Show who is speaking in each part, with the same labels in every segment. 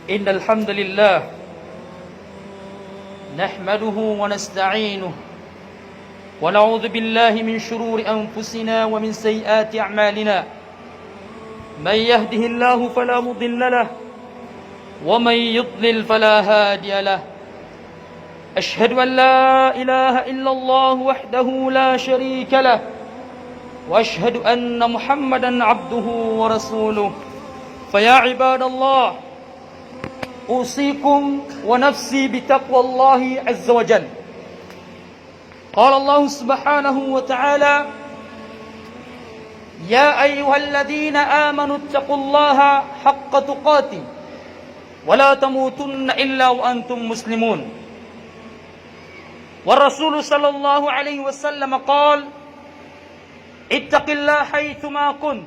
Speaker 1: إن الحمد لله نحمده ونستعينه ونعوذ بالله من شرور أنفسنا ومن سيئات أعمالنا من يهده الله فلا مضل له ومن يضلل فلا هادي له أشهد أن لا إله إلا الله وحده لا شريك له وأشهد أن محمدا عبده ورسوله فيا عباد الله أوصيكم ونفسي بتقوى الله عز وجل. قال الله سبحانه وتعالى يا أيها الذين آمنوا اتقوا الله حق تقاته ولا تموتن إلا وأنتم مسلمون. والرسول صلى الله عليه وسلم قال اتق الله حيثما كنت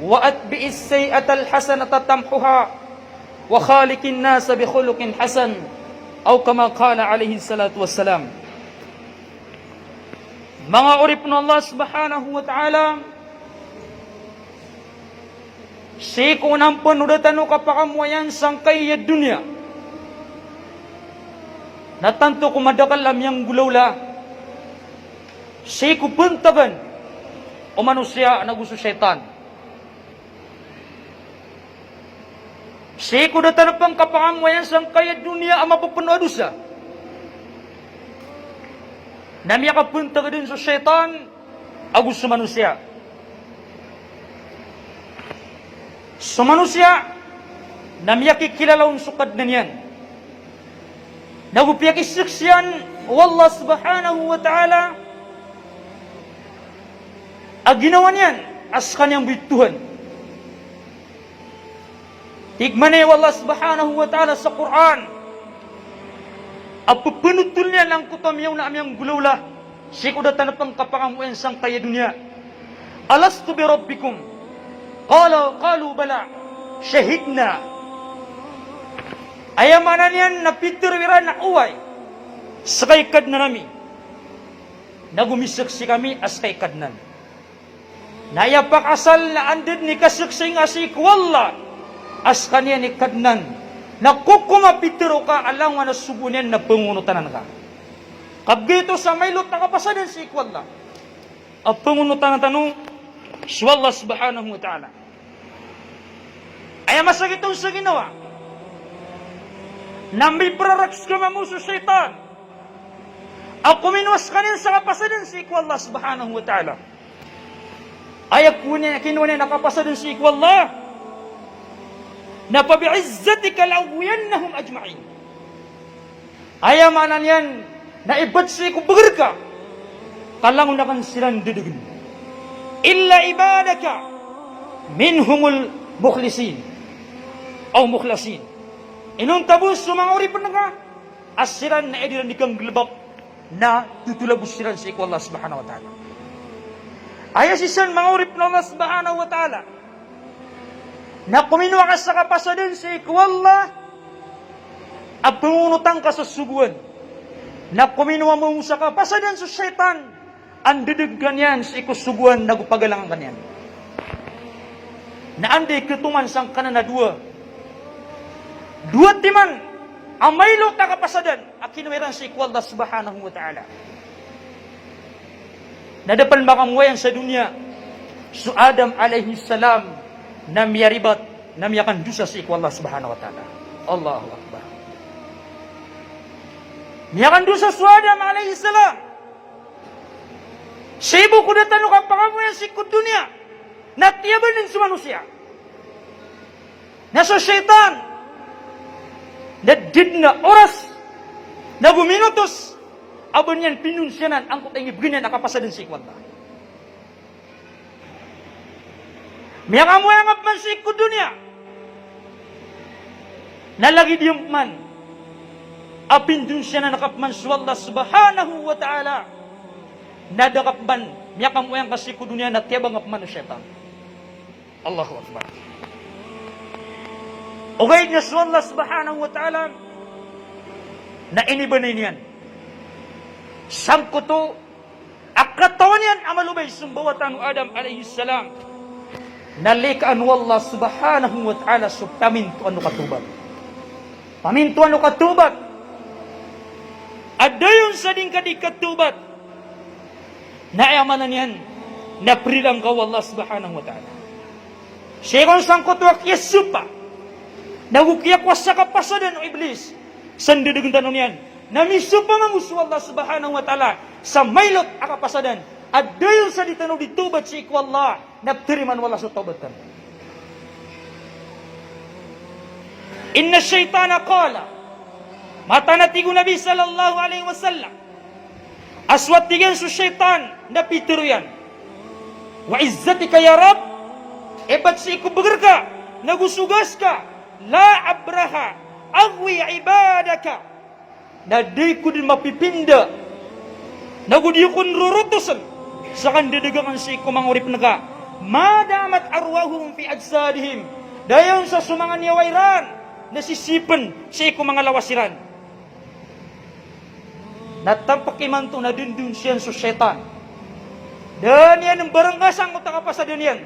Speaker 1: وأتبع السيئة الحسنة تمحها وخالق الناس بخلق حسن أو كما قال عليه الصلاة والسلام. Mga urip ng Allah subhanahu wa ta'ala, si kunang panudatan o kapakamuayan sangkay ya dunia, natanto kumadakalam yang gulawla, si kupuntaban o manusia na gusto syaitan. Si kudatan pang kapakamuayan sangkay ya dunia ang mapupuno dosa. Namiya ka punta ka din sa syaitan, agus sa manusia. Sa manusia, namiya kikilalaon sukad na niyan. Nagupiyak isiksyan, wallah subhanahu wa ta'ala, ginawa niyan, as kanyang bituhan. Tigman niya wallah subhanahu wa ta'ala sa Quran, apupunutol niya ng kutamyaw na amyang gulawla, sikudatan na pang kapangamuyan sang kaya dunia. Alastu bi rabbikum, qalu bala, syahidna. Ayamanan yan na pitirwiran na uway, sakay kad na nami. Nagumisaksi kami as kay kadnan. Nayapakasal na andid ni kasiksing asik wallah, as kanya ni kadnan. Nakukumapitiro ka alang nga nasubunin na pangunutanan ka. Kabgito sa maylot na kapasadan si ikwalla. Ang pangunutanan tanong, swallah subhanahu wa ta'ala. Ay masagitong sa ginawa. Na may praraks ka mamuso syaitan. Ang kuminwas ka rin sa kapasadan si ikwalla subhanahu wa ta'ala. Ay kinuha niya nakapasadan si ikwalla. Na pabi'izzatika la'uwiyannahum ajma'in. Ayamanan yan, na ibat siya kung bagar ka, kalang unakan silang dudugin. Illa ibadaka, minhumul mukhlisin, o mukhlasin. Inong tabos sumanguri pa na ka, asiran na ediran ikang glabak, na tutulabos silang sa ikwa Allah subhanahu wa ta'ala. Ayasisan mangurip na Allah subhanahu wa ta'ala, na kuminwa ka sa kapasadan sa ikwalla, at pangungutang ka sa subuan, na kuminwa mo sa kapasadan sa syaitan, ang didaggan yan sa ikusubuan, nagupagalangan kanyan. Na andi kituman sang kanan na dua timan, ang maylot na kapasadan, at kinuwiran sa ikwalla subhanahu wa ta'ala. Nadapan makamuwayan sa dunia, so Adam alayhi salam, namiyaribat, namiyakan dusa si ikwallah subhanahu wa ta'ala. Allahu Akbar. Miyakan dusa su Adam alaihi salam. Sibu kudatan ukang pangamuyan si kudunia. Natiyaban din sa manusia. Nasa syaitan. Nadid na oras. Naguminutos. Abon yan pinunsyanan ang kutang ibigyan nakapasadan si ikwallah. Miyang mo yang man si kudunya. Nalagi diyong man. Apin dun siya na nakapman sa Allah subhanahu wa ta'ala. Nadakapman. Miyang mo yang kasi kudunya na tiyabang apman na syaitan. Allahu Akbar. Okay niya sa Allah subhanahu wa ta'ala. Na inibanay niyan. Sangkuto. Akatawan yan amalubay sumbawatan Adam alayhi salam. Nalikaan wallah subhanahu wa ta'ala subtamin to ano katubag. pamintuan o katubat. Ada yung sa din ka di katubat. Naayamanan yan. Naprilang ka Allah subhanahu wa ta'ala. Siya sang kutuak yasupa. Nagukyak wasa kapasadan o iblis. Sandidagang tanong yan. Namisupa nga musuh Allah subhanahu wa ta'ala. Sa mailot akapasadan. Ada yung sa ditanong ditubat si iku Allah. Naptiriman wala sa tobatan. Inna syaitana qala. Mata natigo Nabi sallallahu alaihi wasallam. Aswat tigan su syaitan. Napitiru yan. Wa izzatika ya Rab. Ebat si iku begerka. Nagusugas ka. La abraha. Agwi ibadaka. Nadiku din mapipinda. Nagudiyukun rurutusan. Sakan didagangan si iku mangurip naga. Madamat arwahum fi ajsadihim. Dayon sa sumangan yawairan. Nasisipan si iku mga lawasiran. Natampak iman to na dundun siyan sa syaitan. Dan yan ang baranggasang ko takapasa din yan.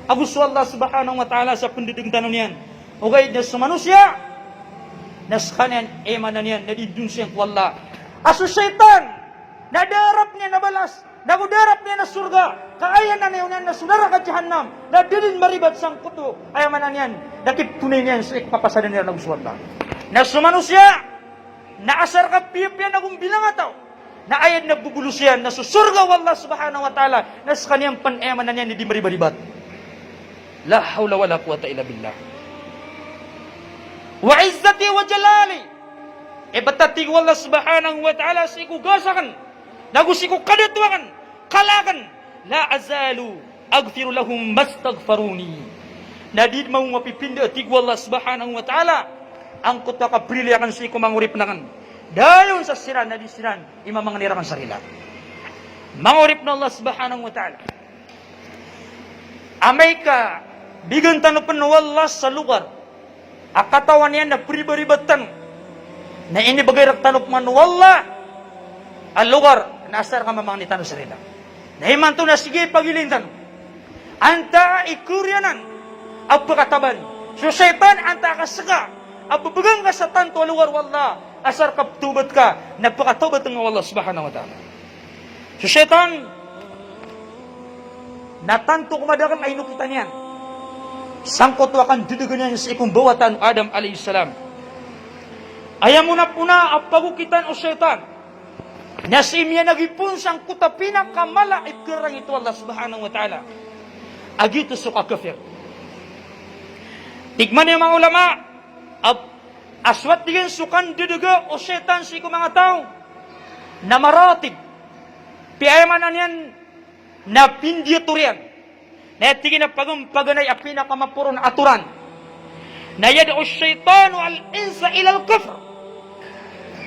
Speaker 1: Agus Allah subhanahu wa ta'ala sa penduduk tanong yan. Okay, na sa manusia. Naskanan emanan yan. Nadidun siyang ko Allah. Aso syaitan. Nadarap niya na balas. Nagudarap niya na surga. Kaayan na niyo na sudara ka jahannam. Nadidin maribat sang kuto. Ayamanan yan. Dakip tunay niyan sa ikapapasadan niya na Agus Allah. Na sa manusia. Naasar ka piya-piya na kung bilang ataw. Na ayat nagbubulus yan. Na susurga wallah subhanahu wa ta'ala. Na sa kaniyang pan-emanan yan. Hindi maribaribat. La hawla wa la quwata illa billah. Wa izzati wa jalali. Batatig wallah subhanahu wa ta'ala. Sa ikugasakan. Nagusiku kadatuakan. Kalakan. La azalu. Agfiru lahum mastagfaruni. Nadid mau mapipinda. Tig wallah subhanahu wa ta'ala. Ang kuta ka briliakan si iku mangurip nangan. Dayon sa siran na disiran. Ima manganirakan sarila. Mangurip na Allah subhanahu wa ta'ala. Amay ka. Bigan tanupan na wallah sa lugar. Akatawan yan na pribadibatan. Na ini bagay tanop man wallah. Al lugar. Nasar ka mamangnitan sa sarila. Nahiman to na sige pagilintan. Anta ikuryanan. Ang pagkataban. So syaitan anta kasaka. Ababagang ka sa tanto lugar wallah. Asar kaptubat ka. Nagpakatubat ng Allah subhanahu wa ta'ala. So syaitan. Natanto kumadakan ay nukitan yan. Sangkot wakan dudugan yan sa ikong bawatan Adam alaihissalam. Ayaw mo na puna ang pagukitan o syaitan. Nasimya nagipun sang kuta pinakamala ikerang ito Allah subhanahu wa ta'ala. Agito suka kafir. Tigman yung mga ulama. Aswat digin sukan duduga o syaitan si ko mga tao. Na maratib. Piayamanan yan na pindiaturian. Na tigin na pagumpaganay ang pinakamapuron aturan. Na yada o syaitanu al-insa ilal kafr.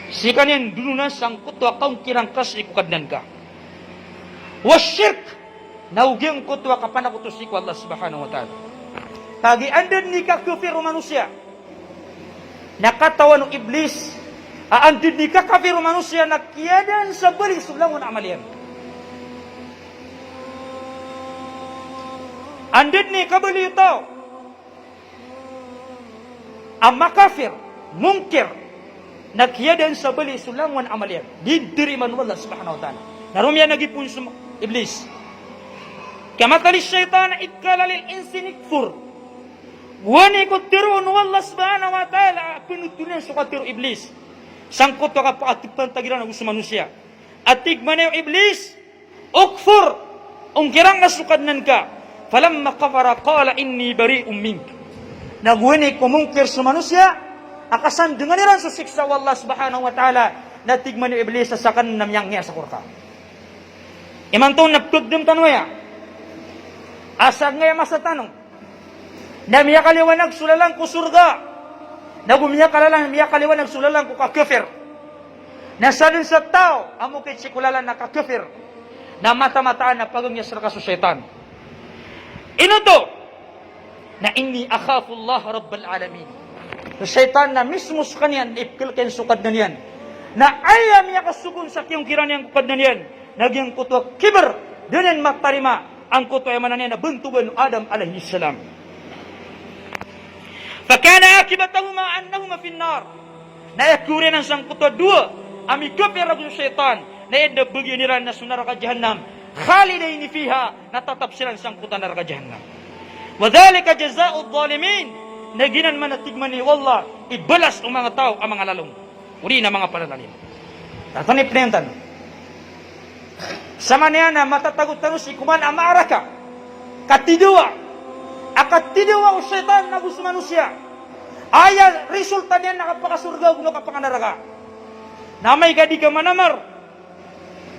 Speaker 1: Si kanyan dununan sang kutwa kaung kirangkas ikukadnan ka. Wasyirk. Naugyang kutwa kapanakutos iku Allah subhanahu wa ta'ala. Kagi andan ni kakufir o manusia. Nakatawan ng iblis. Andun ni kakufir o manusia na kiyadan sa balik sublangon amalian. Andun ni kabali ito. Ang makafir, mungkir, nagkiyadan sa bali sulangan amalian. Didiriman wallah subhanahu wa ta'ala. Narumya nagipun sa iblis. Kamatali syaitan ikkalalil insinikfur. Wani ko tirun wallah subhanahu wa ta'ala. Pinutunan sa katiru iblis. Sangkot ka paatipan tagiran ng gusto manusia. At tigman yung iblis. Ukfur. Ungkirang nasukadnan ka. Falamma kafara qala inni bari'um mink. Nagwini kumungkir sa manusia. Akasan dengan niran sa siksa wallah subhanahu wa ta'ala. Natigman yung iblis sa sakan namyang niya sa kurka. Imantong napagdam tanwaya. Asag ngayon masa tanong. Namiya kaliwanag sulalang ko surga. Nagumiya kaliwanag sulalang ko kakafir. Nasalin sa tao. Amo kay sikulalan na kakafir. Na mata-mataan na pagangya sa syaitan. Ino to. Na inni akhafullah rabbal alamin. Syaitan na mismo sa kanyan, ipkilken sukad na niyan. Na ayam niya kasukun sa kiyong kiran niyang kukad na niyan. Nagyang kutwa kiber. Dunin matarima. Ang kutwa yaman na niya na buntugan Adam alaihissalam. Fakana akibatahuma annahuma finnar. Na yakure ng sangkuto dua. Ami kafir ragu syaitan. Na edda bagianiran na sunaraka jahannam. Khalidaini fiha. Natatap silang sangkutan naraka jahannam. Wadhalika jazaa'ud zalimin. Naginan man natigman ni wallah. Ibalas ang mga tao ang mga lalong. Uri na mga pananalim. Tatanip na yung tanong. Sama niya na matatagot tanong si kuman ang maaraka. Katiduwa. Akatiduwa o syaitan na gusto manusia. Aya resulta niya nakapakasurga o nakapanganaraga. Na may gadi ka manamar.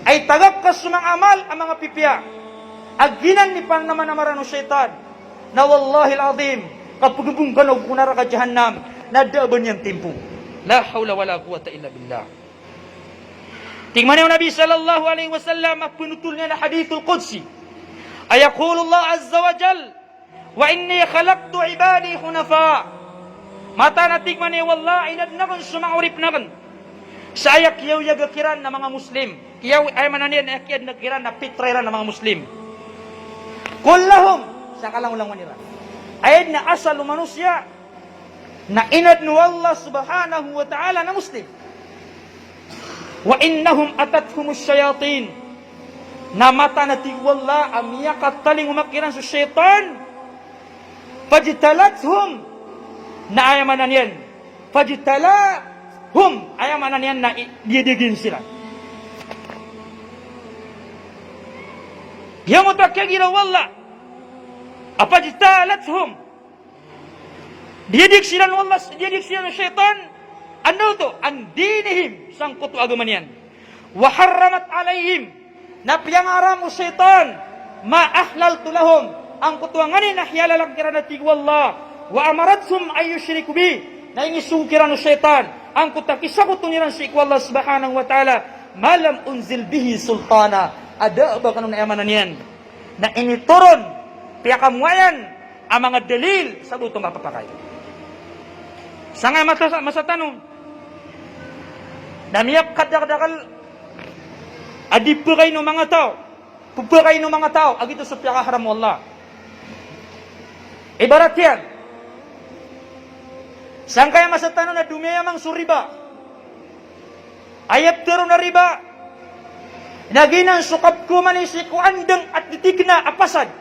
Speaker 1: Ay tagap ka sumang amal ang mga pipya. Aginan ni pang naman namaran o syaitan. Na wallahi al-azim. Kapagubong ganog kunara ka jahannam. Nadaban niyang timpo. La hawla wala quwata illa billah. Tingnan niyo Nabi sallallahu alaihi wasallam at pinutul niya na hadithul Qudsi. Ayaqulu Allah azza wa jal, wa inni khalaqtu ibadi hunafa. Mata na tingnan niyo wallah inadnakan sumangurip nakan. Sa ayak yaw yagakiran na mga Muslim. Yaw ay mananian na yakiyad nakiran na pitrairan na mga Muslim. Kullahum sa kalang-ulang manira. Ayad na asal manusia na inad nu Allah subhanahu wa ta'ala na Muslim. Wa innahum atathumus syayatin. Na mata na tigwalla amiyakat taling umakiran sa syaitan. Fajtalathum na ayamanan yan. Fajtalahum ayamanan yan na diadigin sila. Yang mutakagira wallah. Apajtalathum diadik sila ng Allah, diadik sila ng syaitan. Ano to? Ang dinihim sangkot agaman yan. Waharramat alayhim na piyangaram o syaitan ma ahlaltu lahum ang kutuanganin na hiyalalang kira na tigwallah wa amarathum ay yushriku bi na ingisungkiran o syaitan ang kutakisakutuniran si ikwallah subhanahu wa ta'ala malam unzil bihi sultana. Ada ba kanong naamanan yan na inituron piyakamwayan ang mga dalil sa butong mapapakay. Sa nga masa tanong, namiyap kadakdakal, adipagay ng mga tao, pupagay ng mga tao, agito sa piyakaharam mo Allah. Ibarat yan, saan kaya masa tanong na dumiyamang suriba, ayap tero na riba, naginang sukap kumanisi kuandang at ditik na apasad.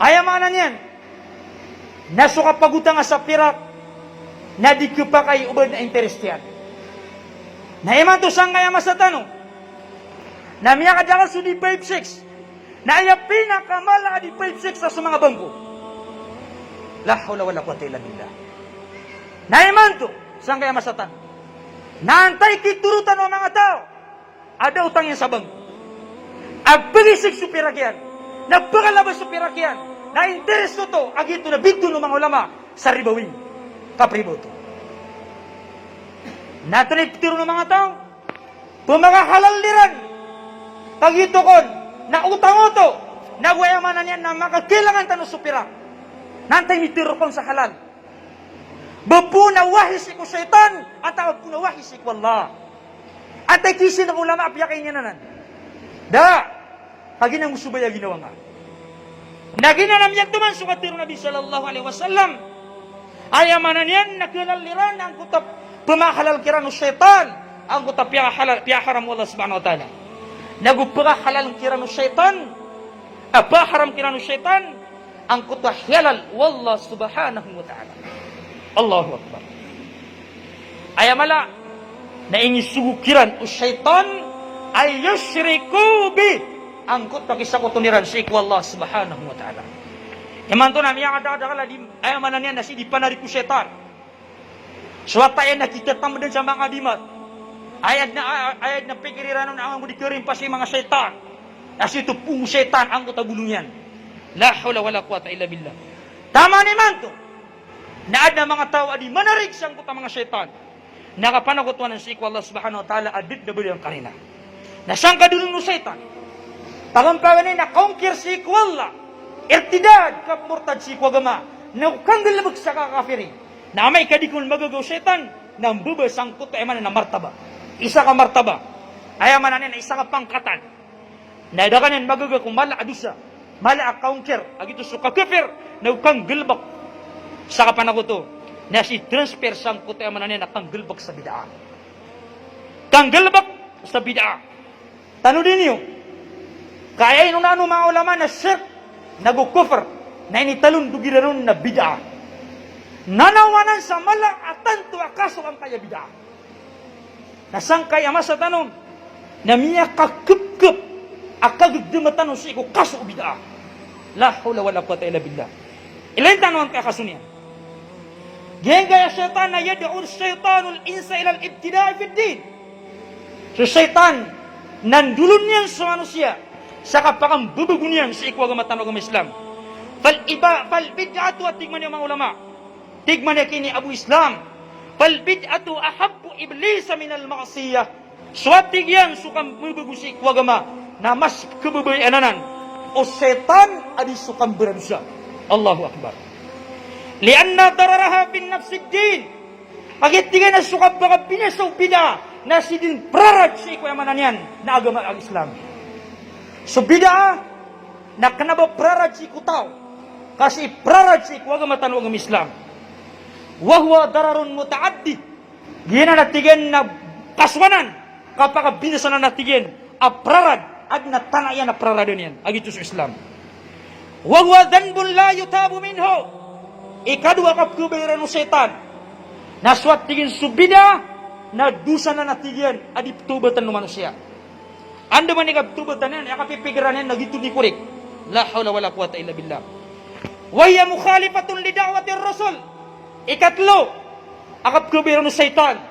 Speaker 1: Ayamanan yan. Nasuka pagutang sa pirak na di ko pa kayo ubad na interest yan. Naiman to sang kaya masa tanong. Na miya kadakal su di 5-6. Na iya pinakamala di 5-6 sa mga bangko. La hawla wala quwwata illa billah. Naiman to sang kaya masa tanong. Naantay kiturutan ng mga tao. Ada utang yan sa bangko. Agpagisig su pirak yan. Nagpakalabas su pirak yan. Na interes to agito na bigto ng mga ulama sa ribawin. Kapriboto. Nato na itiro ng mga tao. Pumakahalalliran. Kagito kon. Na utang-uto. Nagwayamanan yan na makakilangan tanong supira. Nantay itiro kon sa halal. Bapuna wahis iku syaitan. At tawag puna wahis iku Allah. At ay kisin ng ulama apyakay niya nanan. Da. Kaginang musubaya ginawa nga. Naginanam yan tuman sukatir Nabi sallallahu alaihi wasallam. Ayamanan yan nakilalliran ang kutap pumahalal kiran ng syaitan. Ang kutap piyaharam Allah subhanahu wa ta'ala. Nagupakahalal kiran ng syaitan. Apaharam kiran ng syaitan. Ang kutap halal wallah subhanahu wa ta'ala. Allahu Akbar. Ayamala na ingisugukiran o syaitan ay yushriku bih. Angkut pakisa ko tuniran si Allah subhanahu wa ta'ala. Iman to na miya kadakadakala di ayamanan niya na si di panari ku syaitan. Suwata yan na kita tamadan sa mga dimat. Ayad na pikiriran na ang dikerim pa si mga syaitan. As ito pung syaitan ang kutagulong yan. La hawla wala quwata illa billah. Tama ni man to. Naad na mga tao adi manarig siyang kuta mga syaitan. Nakapanakutuan ng si Allah subhanahu wa ta'ala adit na bali ang kanina. Nasang kadulong ng syaitan. Tagampangan na kaungkir si ikwalla. Irtidad kap murtad si ikwagama. Naukanggal labag sa kakafiri. Na may kadikul magagaw syaitan. Na mbaba sangkot ay na martaba. Isa ka martaba. Ay manan na isa ka pangkatan. Na dakanan magagaw kung mala adusa. Mala kaungkir. Agito so kakafir. Naukanggal labag. sa kapanakuto na si transfer sang kuto ang manan na kanggalbak sa bid'a. Kanggalbak sa bid'a. Tano din niyo, kaya ino na mga ulama na shirk, nagukufr, na initalon dugiraron na bid'a. Nanawanan sa mala atan to akaso ang kaya bid'a. Nasangkay ama sa tanong, na miya kakup-kup, akagdumatan sa iko kaso bid'a. La hawla wala quwwata illa billah. Ilain tanong ang kakasunian. Gaya syaitan na yad'u syaitanul insa ila al-ibtida'i fid din. So syaitan nandulun niyan sa manusia sa kapakang bubugunyan sa ikwa agama tanong agama Islam. Fal bid'atu at tigman yung mga ulama. Tigman niya kini Abu Islam. Fal bid'atu ahabbu iblisa minal ma'asiyah. Suwatig yan sukang bubugu sa ikwa agama na mas kababayananan. O syaitan adi sukang beranusya. Allahu Akbar. Lianna dararaha bin nafsid din. Pagitigan na sukang baka binasaw bida na sidin prarad sa ikwa yamanan yan na agama al-Islam. So bida na kanaba prarad si kutaw kasi prarad si ikwa agama tanong agama Islam. Wahwa dararun mutaaddi. Gina natigen na kaswanan kapag binasa na natigen a prarad at natanayan na praradan yan agito sa Islam. Wahwa dhanbun la yutabu minho. Ikadua kapkubayran ng setan. Naswat tigin subida na dusa na natigyan adip tubatan ng manusia. Anda man ikaptubatan yan, akapipigiran yan, nagito ni kurik. La hawla wala quwata illa billah. Waya mukhalifatun li da'watir rasul. Ikatlo, akapkubayran ng setan.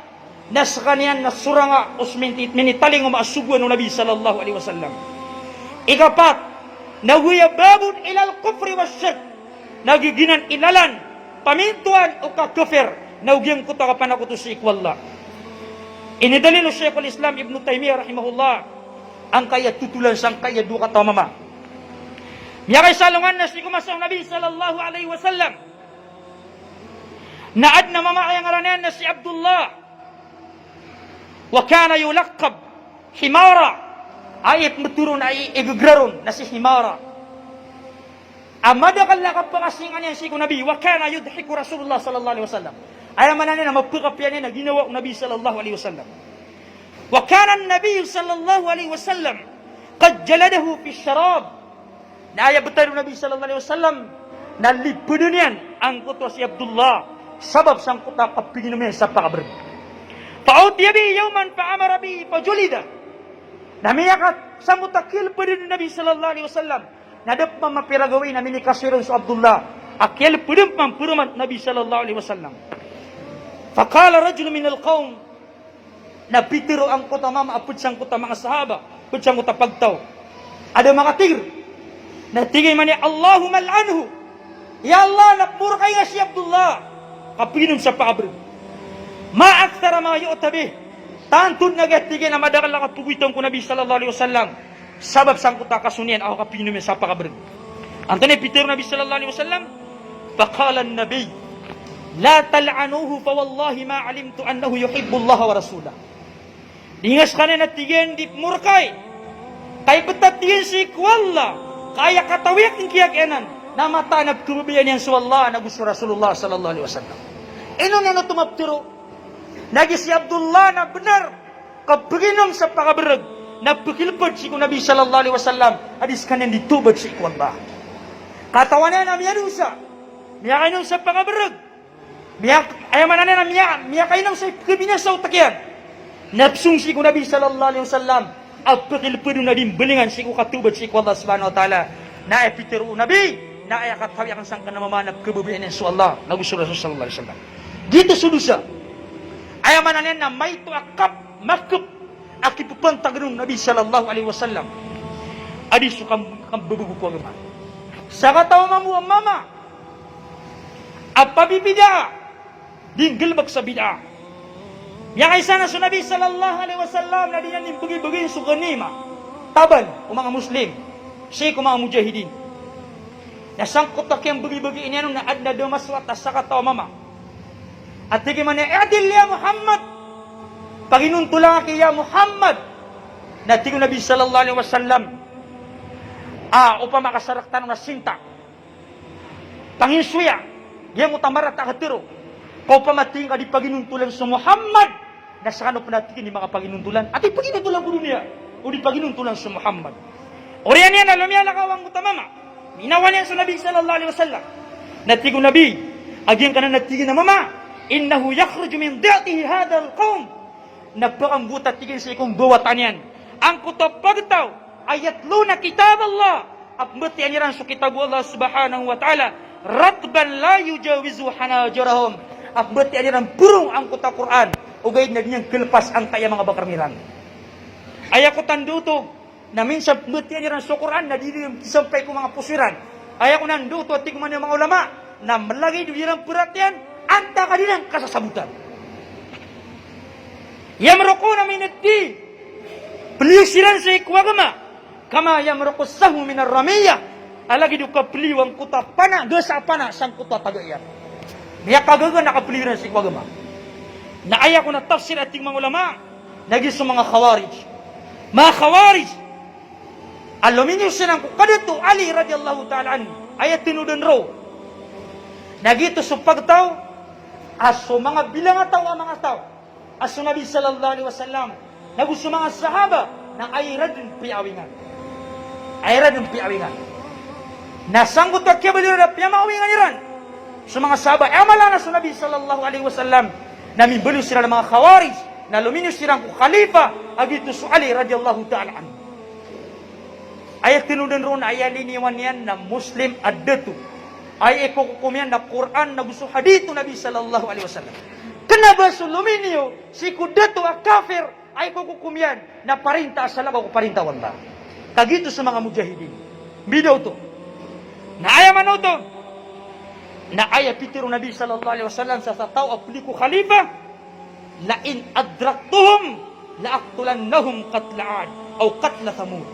Speaker 1: Nas kaniyan nasuranga usmintit minitaling umaasugwan ng Nabi sallallahu alaihi wasallam. Ikapat, nawaya babun ilal kufri was syirk. Nagiginan inalan, pamintuan o kakufir, naugyang kuta kapanakuto si ikwallah. Inidalilo Sheikhul Islam Ibn Taymiyyah rahimahullah, ang kaya tutulan sang kaya duka tamama. Miyakay salungan na si kumasang Nabi sallallahu alaihi wasallam, naad na mamakayang aranan na si Abdullah, wa kana yulakkab himara, ayat maturun ay igagraron na si himara. Amada kalla kapangasingan yan si Nabi, wa kana yudhiku Rasulullah sallallahu alaihi wasallam. Ayaw manan na mapukapyan na ginawa ng Nabi sallallahu alaihi wasallam. Wa kana an-Nabi sallallahu alaihi wasallam qad jaladahu fi syarab. Na ayaw betul Nabi sallallahu alaihi wasallam na lipudun yan ang kuto si Abdullah sabab sang kuta kapingin naman sa pakabar. Fa'utiya bi yawman fa'amara bi fajulida. Namiyakat sang kuta kilpudun Nabi sallallahu alaihi wasallam. Nadap mamapiragawin namin ni Kasirun sa Abdullah. Akyal pudum pampuruman Nabi sallallahu alaihi wasallam. Fakala rajul min al-qawm. Napitiro ang kota mama apud sang kota mga sahaba. Apud sang kota pagtaw. Ada mga tigr. Natigay man ni Allahumma al'anhu. Ya Allah, napurkay nga si Abdullah. Kapinom sa paabrod. Ma'aktara mga yu'tabih. Tantun nagatigay na madakal na kapugitong ko Nabi sallallahu alaihi wasallam. Sabab sang kuta kasunian ako kapinom sa pakabrod. Antone pitiro Nabi sallallahu alaihi wasallam, faqala an-nabi, la tal'anuhu fa wallahi ma alimtu annahu yuhibbu Allah wa rasulah. Dingas kanan natigen di murkay. Kay betat tigen si kuwalla, kaya katawik ng kiyakenan na matanap kumabiyan yan sa Allah na gusto Rasulullah sallallahu alaihi wasallam. Ino na tumaptiro. Nagi si Abdullah na benar kapinom sa pakabrod. Napakilpad si Nabi sallallahu alaihi wasallam adis kanan ditubad si ikwallah. Katawanan na miyanusa. Miyakainom sa pangabarag. Ayamanan na miyakainom sa kabinasaw takyan. Napsung si Nabi sallallahu alaihi wasallam apakilpad na din belingan si katubad si ikwallah subhanahu wa ta'ala. Na epitiru Nabi na ayakat tawi akan sang kanamamanap kebubuhan su Allah nagu surah sallallahu alaihi wasallam. Gitu sudusa. Ayamanan na may tu akap makup akipupantag ng Nabi sallallahu alaihi wasallam. Adi sukam bubugu ko agama. Sa katawa mamu mama. Apa bibida? Dinggilbag sa bid'a. Yang isa na sa Nabi sallallahu alaihi wasallam na diyan yung bagi-bagi sa ganima. Taban o mga Muslim. Siya ko mga mujahidin. Nasangkot na kayang bagi-bagi niya nung naad na dumaswata sa katawa mama. At tigil man niya, Adil ya Muhammad. Paginuntulang kaya Muhammad na tingin Nabi sallallahu alaihi wasallam upang makasaraktan ng sinta. Panginsuya, Yang utamarat akatiro. Kau pamating ka di paginuntulan sa Muhammad. Nasa kano panatikin di mga paginuntulan. At ipaginuntulan ko dunia. O di paginuntulan sa Muhammad. Oriyan yan, alam yan nakawang utamama. Minawan yan sa Nabi sallallahu alaihi wasallam. Natigo Nabi. Agyan ka na natigin na mama. Innahu yakhruju min di'atihi hadal qawm. Nagpakambutat tigin sa ikong buwatan yan. Ang kutapagtaw. Ayatluna kitab Allah. At mati aniran sa kitab Allah subhanahu wa ta'ala. Ratban la yujawizu hanajarahum. At mati aniran purong ang kuta Quran. Ugay na niyang kilpas ang kaya mga bakarmiran. Ay ako tanduto. Na minsan mati aniran sa Quran. Na dili sampay ko mga pusiran. Ay ako nanduto at tigman yung mga ulama. Na malagay dilang perhatian. Anta ka din ang kasasabutan. Yamrukuna minaddi. Pelisiran sa ikwagama. Kama yamrukus sahu minar ramiyah. Alagi duka peliwang kuta pana. Gesa pana sang kuta tagayan. Niya kagaga nakapeliran sa ikwagama. Naaya ko na tafsir ating mga ulama. Nagis sa mga khawarij. Mga khawarij. Aluminyo silang kukadito Ali radiyallahu ta'ala anhu. Ayat tinudan raw. Nagito sa pagtaw. Aso mga bilang ataw ang mga tao. Aso Nabi sallallahu alaihi wasallam. Nagusto mga sahaba na ayrad ng piawingan. Ayrad ng piawingan. Nasanggot ka kaya balira na piyamawingan niran. Sa mga sahaba, amala na sa Nabi sallallahu alaihi wasallam. Namibalo sila ng mga khawarij. Na luminyo silang khalifa. Agito sa Ali radiyallahu ta'ala anhu. Ayat tinudan roon ay aliniwan yan na Muslim addatu. Ay ikukukumyan na Quran na gusto hadito Nabi sallallahu alaihi wasallam. Kenapa suluminyo si kudato a kafir ay kukukumyan na parinta sa labaw ko parinta wala. Kagito sa mga mujahidin. Bidaw to. Na ayaman to. Na aya pitiro Nabi sallallahu alaihi wasallam sa tao apliku khalifa la in adraktuhum la aqtulannahum qatla'ad o qatla thamud.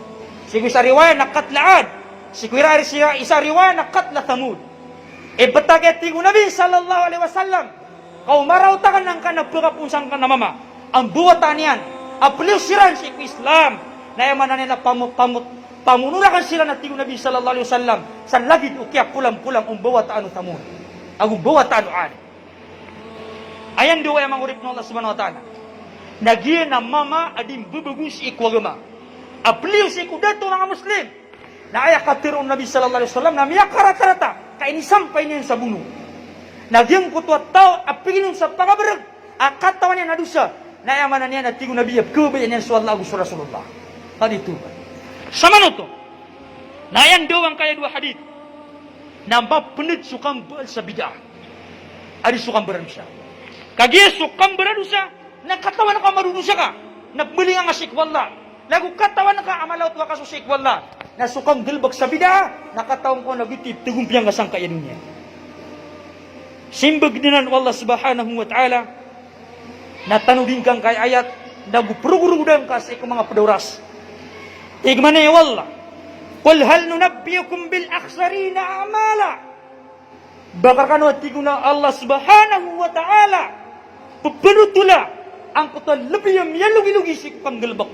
Speaker 1: Sigu sa riwayat na qatla'ad. Sigura isa riwayat na qatla thamud. Ibataget tigo Nabi sallallahu alaihi wasallam. Kau marautakan ng kanagpagapunsang ka na mama. Ang buwatan yan. Aplusiran si Islam. Na yaman na nila pamunulakan sila na tigo Nabi sallallahu alaihi wasallam. Sa lagid ukiyak pulang-pulang buwatan o tamun. Ang buwatan o an. Ayan doon ay mangurip ng Allah subhanahu wa ta'ala. Nagiyan na mama adim bubugun si ikwagama. Apliw si kudato mga Muslim. Na ayak katirong Nabi sallallahu alaihi wasallam na miyak karata-rata. Kaini sampay niya sa buno. Nagyang kutuat tao apigin sa pagabarag. Akatawan niya na dusa. Nayamanan niya na tigo Nabi kabay niya sa Allah gusto Rasulullah. Hadito. Sama to. Nayan doang kaya dua hadith. Nambah penit sukam sa bid'ah. Adi sukam beradusa. Kagi sukam beradusa. Nakatawan ka marudusa ka. Nagbili nga asik wallah. Lagu katawan ka amalaw tuwa ka susik wallah. Nasukang gilbag sa bida, nakataong ko nagitip, tugumpiang kasang kaya niya. Simbag dinan Allah subhanahu wa ta'ala, natanudin kang kay ayat, naguprugurudan ka sa ikong mga paduras. Tigman na wallah, Qul hal nunabbiyakum bil akhsarina a'mala. Bakar kanu tigo na Allah subhanahu wa ta'ala, pagpanutula, ang kutal lebih yang lugi-lugi si kang gilbag.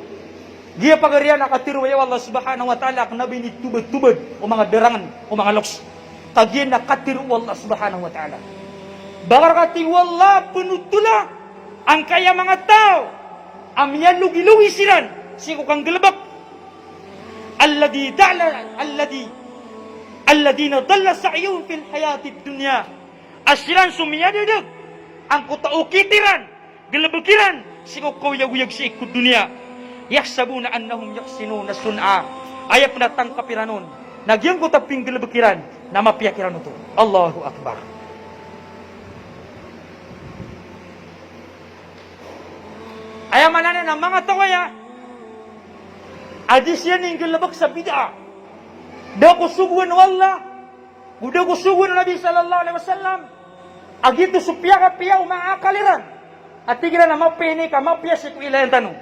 Speaker 1: Dia pagarian nakatiru ya Allah subhanahu wa ta'ala ang nabi ni tubad-tubad o mga derangan o mga loks. Kagian nakatiru Allah subhanahu wa ta'ala. Bakar kati wallah penutula ang kaya mga tao. Amyan lugi-lugi silan. Siku kang gelebak. Alladina dalla sa'yun fil hayati dunya. Asiran sumiyadidag. Ang kutaukitiran. Gelebakiran. Siku kawiyag-wiyag si ikut dunia. Yaksabuna annahum yaksinuna sun'a. Ayat pendatang kapiranon. Nagyang ko taping gelebekiran. Nama piyakiran itu. Allahu Akbar. Ayat manana na mga tawaya. Adis yan yung gelebek sa bid'ah. Da ko suguan wallah. Udah ko suguan Nabi sallallahu alaihi wasallam. Agito supya mga akaliran. At tigran na mapini ka, mapiyas ko ilayan tanong.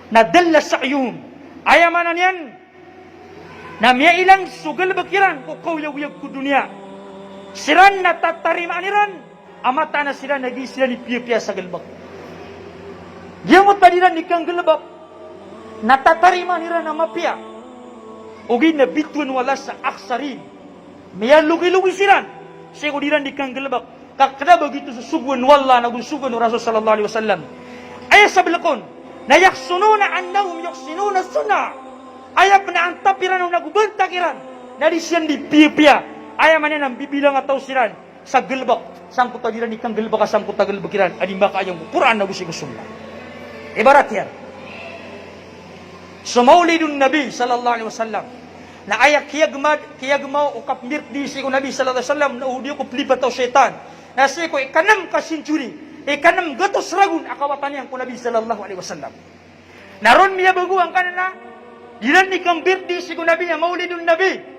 Speaker 1: Nadalla sa'yum. Ayamanan yan. Na miya ilang sugal bakiran ko kawyag-wyag ko dunia. Siran na tatarimaniran. Amata na sila nagi sila ni piya-piya sa galbak. Giyamot pa nila ni kang galbak. Natatarima nila na mapiya. Ugi na bituan wala sa aksarin. Miya lugi-lugi siran. Saya kudiran di kang gelebak. Kada begitu susugun wallah nagun sugun Rasul sallallahu alaihi wasallam. Ayah sablakon. Na yaksununa annahum yaksinuna sunnah. Ayah pena antapiran nagu bentakiran. Dari sian di pia-pia. Ayah mana nang bibilang atau siran sa gelebak. Sangkut tagiran di kang gelebak sangkut tagel bekiran. Adi baka ayang Quran nagu sigo sunnah. Ibarat yan. So maulidun Nabi sallallahu alaihi wasallam. Na ayak kiyagmaw ukap mirdi si ko Nabi sallallahu alaihi wasallam na udiyo ko plibat o syaitan. Na si ko ikanam kasinchuri, ikanam gatos ragun akawatan yang ko Nabi sallallahu alaihi wasallam. Naron miya baguang kanana, dilan ni kang birdi si ko Nabi ya maulidun Nabi.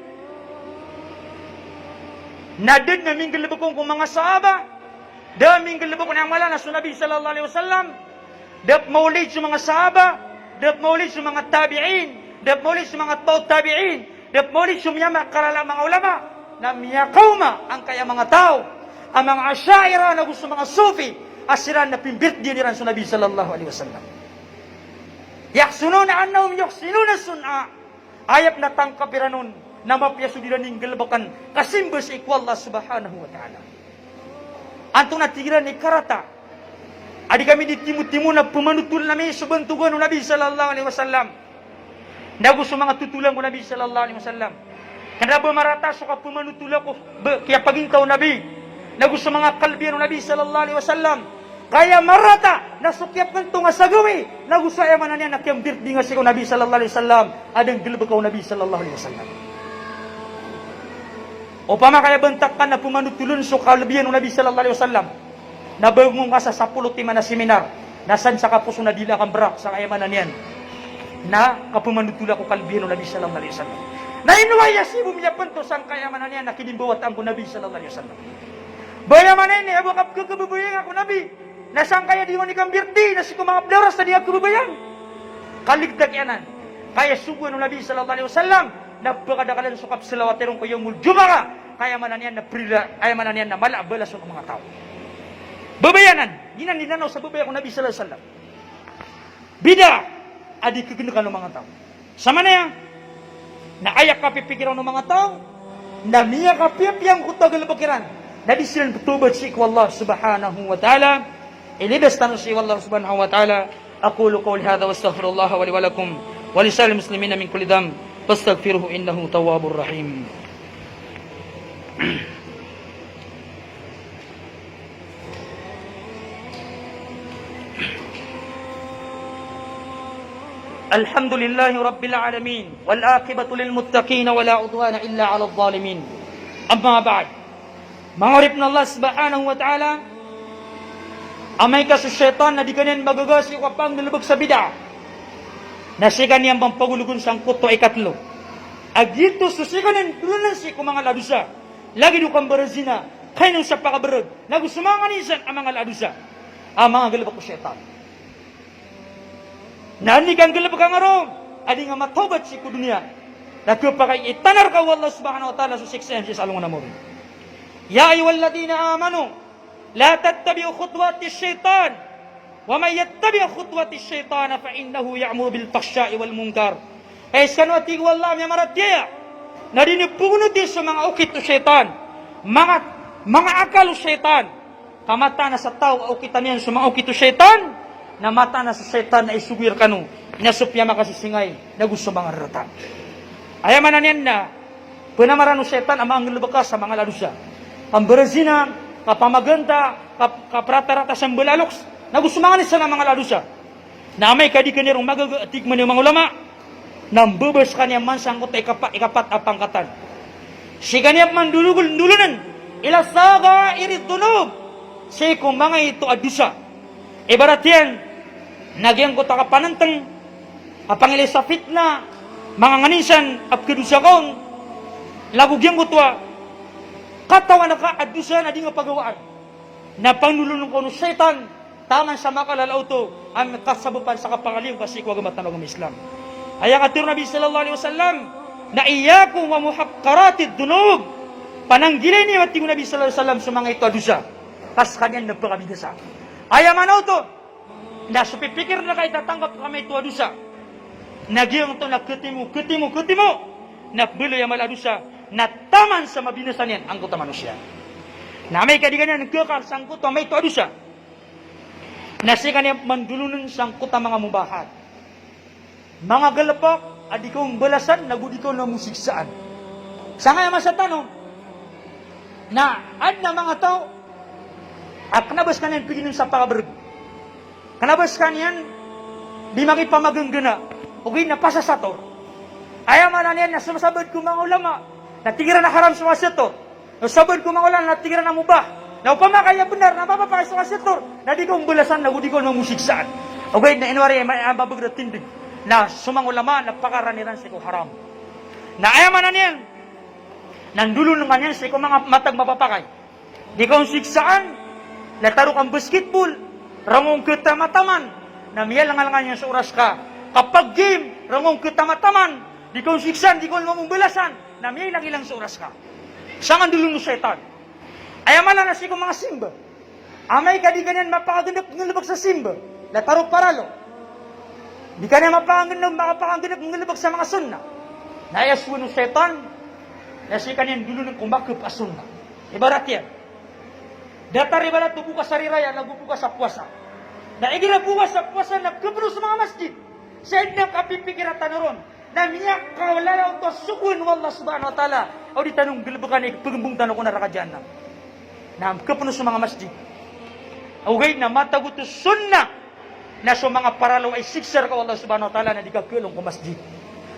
Speaker 1: Nadid na minggil lebakong kong mga sahaba, da minggil lebakong na amala na so Nabi sallallahu alaihi wasallam, da maulid sa mga sahaba, da maulid sa mga tabi'in, da maulid sa mga tabi'in, dapat maulid sumiyama kalala mga ulama na miya kauma ang kaya mga tao ang mga asyaira na gusto mga sufi asiran na pimbit din niran sa Nabi sallallahu alaihi wasallam. Yaksununa annahum yaksinuna sun'a ayap na tangkapiranon na mapiyasudiran ng galabakan kasimbas iku Allah subhanahu wa ta'ala. Antong natigiran ni karata adi kami di timu-timu na pumanutul namin subantugan ng Nabi sallallahu alaihi wasallam. Nago sa mga tutulang ko Nabi sallallahu alaihi wasallam. Kada ba marata so ka pumanutula ko kaya pagintaw Nabi. Nago sa mga kalbiyan ng Nabi sallallahu alaihi wasallam. Kaya marata nasukyap man to nga sagawi. Nago sa ayaman niya nakyambir di nga si ko Nabi sallallahu alaihi wasallam. Adang gilba ko Nabi sallallahu alaihi wasallam. O pama kaya bentak ka na pumanutulun so kalbiyan ng Nabi sallallahu alaihi wasallam. Nabagong ka sa 10 na seminar. Nasan sa kapuso na dila kang brak sa ayaman niyan. Na kapumanutula ko kalbihan ng Nabi sallallahu alaihi wasallam. Na inuwaya si bumiyapan to sang kayamanan niya na kinimbawat ang Nabi sallallahu alaihi wasallam. Bayamanan ni Abu Kab kebubayang ako Nabi. Na sang kaya di mo ni kambirti na si kumangap daras na di ako kebubayang. Kaligdag yanan. Kaya subuhan ng Nabi sallallahu alaihi wasallam na pagkadakalan sukap salawaterong ko yung muljumara. Kayamanan niya na prila, kayamanan niya na malabalas ng mga tao. Babayanan. Ginaninaw sa babayang ko Nabi sallallahu alaihi wasallam. Bida. Adi kegendekan ng mga tao. Sama na yan. Na ayak kapipikiran ng mga tao. Na miya kapipiyang kutagal bakiran. Na di silang betubat si Allah subhanahu wa ta'ala. Ilibas tanong si Allah subhanahu wa ta'ala. Aqulu qawli hadha wa astaghfirullah wa li wa lakum. Wa li sa'il muslimina min kulli dam. Fastaghfiruhu innahu tawwabur rahim. الحمد لله رب العالمين والآقبة للمتقين ولا عدوان إلا على الظالمين أما بعد ma'arifna Allah subhanahu wa ta'ala amay ka sa syaitan na di ganyan magagasi o kapang nilabag sa bida na siya ganyan bang pagulugun sa kuto ay katlo agito susikan ng tulunan si kung mga ladusa lagi dukang barazina kayo nang sa pakabarag nagusumanganisan ang mga ladusa ang mga galabak ko syaitan. Nani kang gelap kang arom, adi nga matobat si ku dunia. Laku pakai itanar ka Allah subhanahu wa ta'ala sa siksa si salong na mo. Ya ayyuhalladhina amanu, la tattabi'u khutuwati syaitan. Wa may yattabi' khutuwati syaitan fa innahu ya'muru bil fahsya'i wal munkar. Kaysan wa ti wallah mi maradya. Nadini pugunuti sa mga ukit to syaitan. Mga akal syaitan. Kamata na sa tao ukitan yan sa mga ukit to syaitan. Na mata na sa setan na isubir kanu na supya makasisingay na gusto mga rata. Ayaman na niyan na panamarano setan ang mga lubakas sa mga ladusa. Pamberzina, kapamaganda, kaprata-rata sa mbulaloks na gusto mga nisa ng mga ladusa. Na may kadikanirong magagatig man yung mga ulama nang bubers kanya man sangkot ikapat apangkatan. Si kanya man dulunan ila saga irid dunub si kung mga ito adusa. Ibarat yan nagyang ko takapanantang apangili sa fitna mga nganisan at kedusakon lagugyang ko tuwa katawan na ka adusa na di nga pagawaan na panulunong ko no setan taman sa makalalaw to ang kasabupan sa kapangaliw kasi ko agamat na Islam ayang atir Nabi sallallahu alaihi wasallam na iyakum wa muhaqqaratid dunub pananggilay ni mati Nabi sallallahu alaihi wasallam sa mga ito adusa kas kanyan nagpakabigasa ayamanaw to na supipikir na kayo tatanggap kami ito adusa. Nagyang ito na ketimu, na bilo yung maladusa, na taman sa mabinasan yan ang kota manusia. Na may kadiganan nagkakal sangkot may todo siya. Na siya kanya mandulunan sangkot ang mga mubahat. Mga galapak, adi kong balasan, nagudi ko na musiksaan. Sa nga naman sa tanong, na ad na mga tao, at kanabas kanyan piginin sa pakabarag. Kanabas kanyan, di makipamaganggana, ugay na pasasator. Ayaw man na na sumasabad ko mga ulama, natigiran na haram sa wasator. Nasabad ko mga ulama, natigiran na mubah. Na upama kaya benar, napapapakay sa wasator, na di kong balasan, nagudi ko na musiksaan. Ugay na inwari, may mabag na tindig, na sumang ulama, napakaraniran sa ko haram. Na ayaw man na niyan, nandulo ng kanyan sa ikong mga matag mapapakay. Di kong siksaan, lataro kang basketball, rangong kitamataman, na miyalangal nga sa oras ka. Kapag game, rangong kitamataman, di kong siksaan, di kong mamumbilasan, na miyay lang ilang sa oras ka. Saan ang dulo ng setan? Ayaman na si ikong mga simba. Amay ka di ganyan mapakagandap ng sa simba. Lataro paralo. Di ka na mapakagandap ng sa mga sunna. Nayaswa ng setan, nasi kanyan dulu ng kumakip asunna. Ibarat yan. Datar ibarat buka sa riraya, nagbubuka sa puasa. Naigira bukas sa puasa, nagkabro sa mga masjid. Sa idang kapipikiratan na ron, na miyak kawalala ito sukun wallah subhanahu wa ta'ala. O di tanong gilibakan, ipagambong tanong ko na rakadyan na. Nagkabro sa mga masjid. Away na matagot to sunna, na sa mga paralaw ay siksar ka wallah subhanahu wa ta'ala, na di ka kulong ko masjid.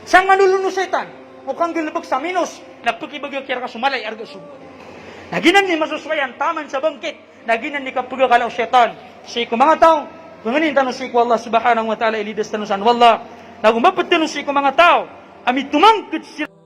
Speaker 1: Saan nga nuluno setan? Mukhang gilabag sa minus, nagpakibagyo kira ka sumalay, arga subod. Naginan ni masuswayan, taman sa bangkit, naginan ni kapagakalaw syaitan. Siya mga tao, panganin tanong siya ko Allah subhanahu wa ta'ala, ilidas tanong saan, wallah, nagumapat tanong siya ko mga tao, amit tumangkad sila.